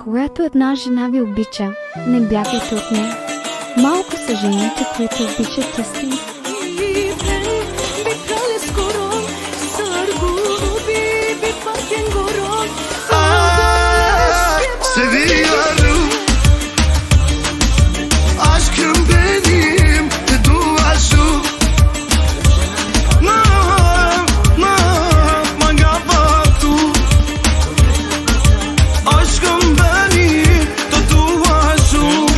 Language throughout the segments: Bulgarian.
Когато една жена ви обича, не бягайте от нея. Малко са жените, които обичат истински. Seviyorum aşkım benim duaşu no magavatu aşkım benim duaşu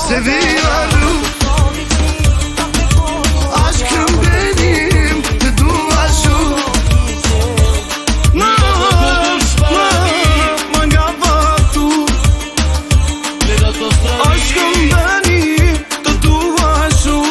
Seviyorum aşkım benim duaşu no magavatu aşkım benim duaşu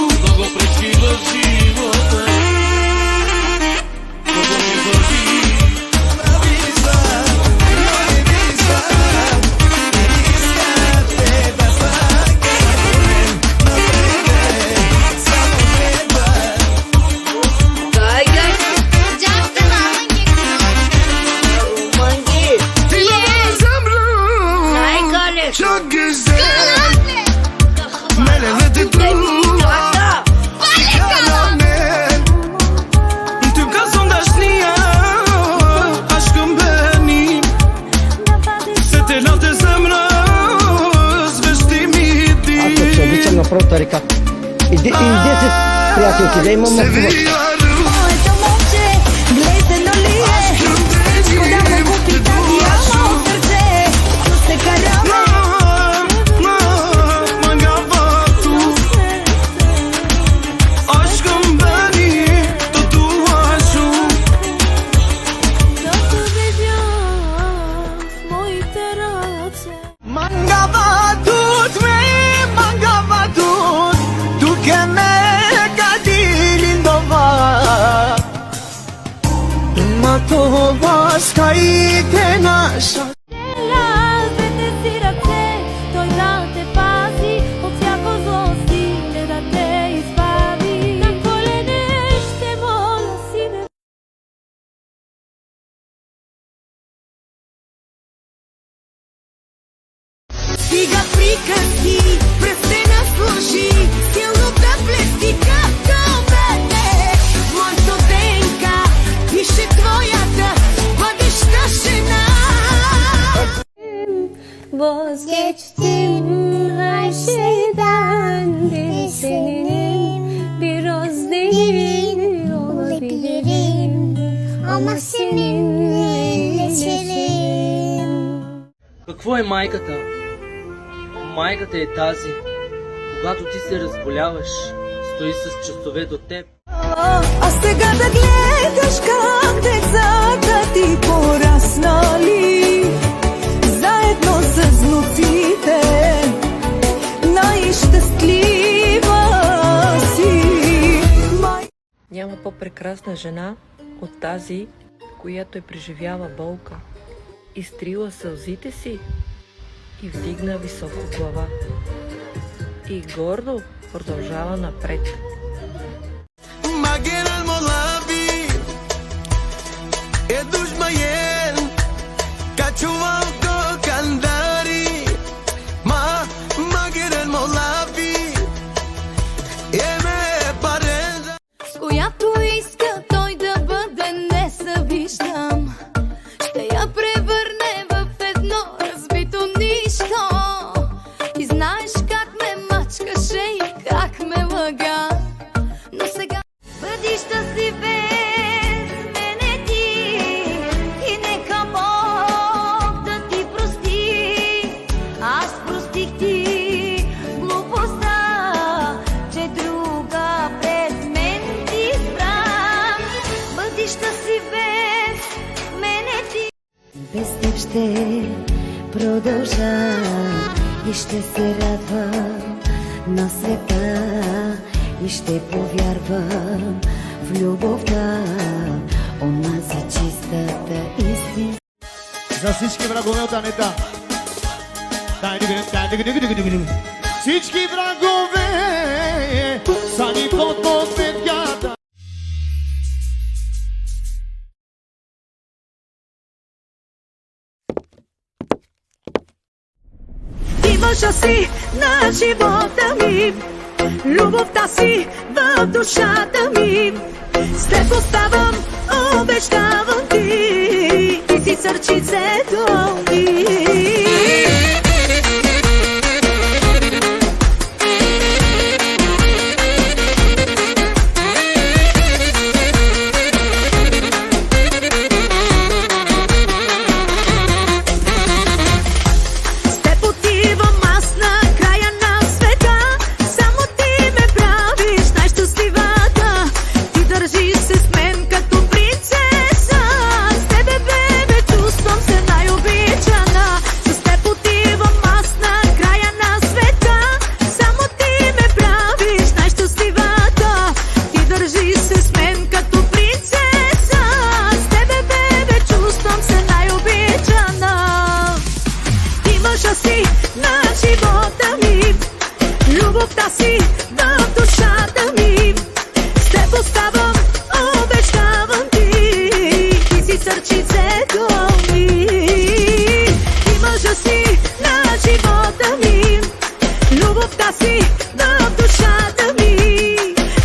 çok güzel meleveti dua tüm kasondaşniya aşkım benim сетелате замраз вещи ми ти Аз пък се обичам на правата ръка. И 10 приятелки да имам. Seviyorum Моето момче, гледайте нали Шкода ме купи тази ама сърце Но се караме magavatu aşkım benim duaşu Да те видя в моите ръце Mangavatut me mangavatut tu che me cadi lindova ma to vaskaite nasha Двете си ръце, той да те пази от всяко зло стине да те избави. На колене ще моля, сине. Стига приказки, престена служи, силно да блести като мене. Моето ДНК пише твоята бъдеща жена. Vazgeçtim her şeyden bir senin biraz değil olabilirim ama seninle iyileşelim. Какво е майката? Майката е тази, когато ти се разболяваш, стои с часове до теб. А сега да гледаш как децата ти пораснали заедно с внуците, най-щастлива си. Няма по-прекрасна жена от тази, която е преживяла болка, изтрила сълзите си и вдигна високо глава. И гордо продължава напред. Magir el molabi edush mayen kachuval ko kandari magir el molabi eme parenza С която иска той да бъде, не се виждам. Ще я превърне в едно разбито нищо. Ти знаеш как ме мачкаше и как ме лъга. Но сега бъди щастлив без мене ти и нека Бог да ти ще продължа и ще се радвам на света и ще повярвам в любовта, онази чистата истина. За всички врагове от Анета. Всички врагове са ни под подметката. Ти мъжа си на живота ми, любовта си в душата ми. С теб оставам, обещавам ти, ти си сърчицето ми. Любовта си в душата ми. С теб оставам, обещавам ти, ти си сърчицето ми. Ти мъжа си на живота ми, любовта си в душата ми.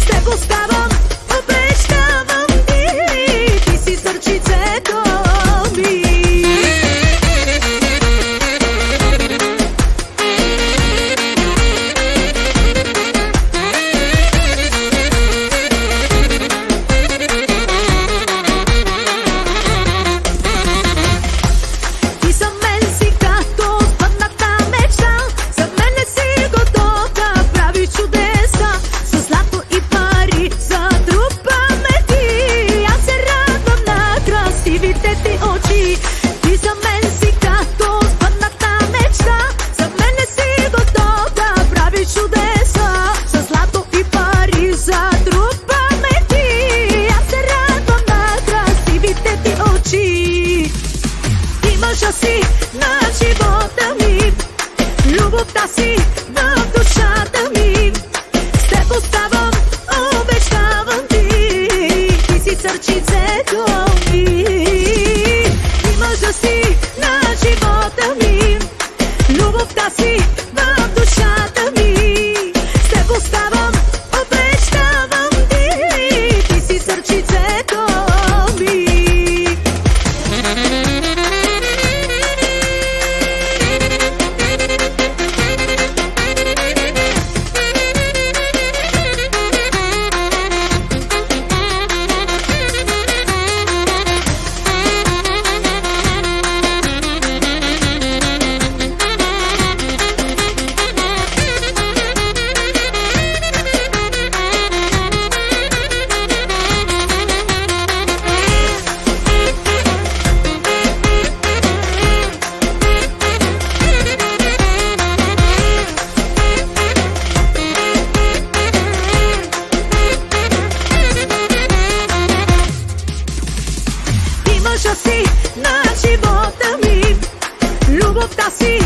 С теб оставам, обещавам ти, ти си сърчицето ми. Си на живота ми, любовта си в душата ми. С теб оставам, обещавам ти, ти си сърчицето ми. Ти мъжа си на живота ми, любовта си в душата ми. С теб оставам, обещавам ти, ти си сърчицето ми. Мъжа си на живота ми, любовта си